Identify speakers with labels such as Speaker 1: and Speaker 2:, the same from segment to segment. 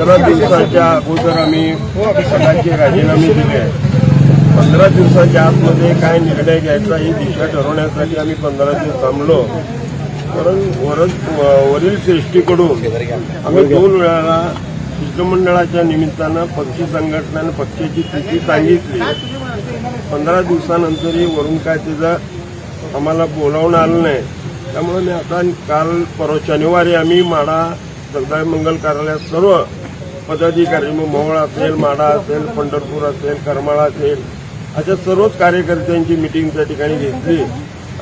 Speaker 1: 15 दिवसाच्या अगोदर आम्ही पदाचे राजीनामे दिले आहे. 15 दिवसाच्या आतमध्ये काय निर्णय घ्यायचा ही दिशा ठरवण्यासाठी आम्ही 15 दिवस थांबलो. कारण वरील श्रेष्ठीकडून आम्ही 2 वेळा शिष्टमंडळाच्या निमित्तानं पक्षी संघटनेनं पक्षाची स्थिती सांगितली. 15 दिवसानंतरही वरून काय त्याचं आम्हाला बोलावणं आलं नाही. त्यामुळे मी आता काल परवा शनिवारी आम्ही माढा जगदाळे मंगल कार्यालयात सर्व पदाधिकारी मोहोळ असेल, माढा असेल, पंढरपूर असेल, करमाळा असेल अशा सर्वच कार्यकर्त्यांची मिटिंग त्या ठिकाणी घेतली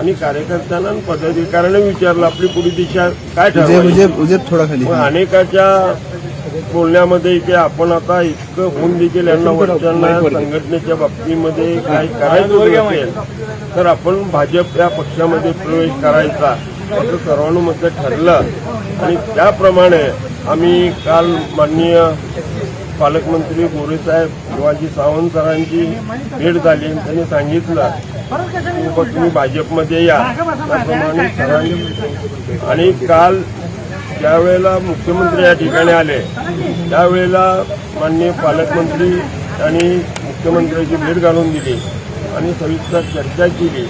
Speaker 1: आणि कार्यकर्त्यांना आणि पदाधिकाऱ्यांना विचारलं आपली पुढील दिशा काय ठरवायची. अनेकाच्या बोलण्यामध्ये की आपण आता इतकं होऊन देखील यांना वरच्यांना संघटनेच्या बाबतीमध्ये काय करायचं असेल तर आपण भाजप या पक्षामध्ये प्रवेश करायचा असं सर्वानुमते ठरलं. आणि त्याप्रमाणे आम्ही काल माननीय पालकमंत्री गोरेसाहेब शिवाजी सावंत सरांची भेट झाली आणि त्यांनी सांगितलं की तुम्ही भाजपमध्ये या. त्याप्रमाणे सरांनी आणि काल ज्यावेळेला मुख्यमंत्री या ठिकाणी आले त्यावेळेला माननीय पालकमंत्री आणि मुख्यमंत्र्यांची भेट घालून दिली आणि सविस्तर चर्चा केली.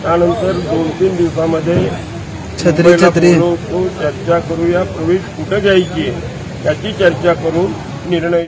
Speaker 1: त्यानंतर 2-3 दिवसामध्ये चर्चा करूया, प्रवेश कुठं घ्यायची याची चर्चा करून निर्णय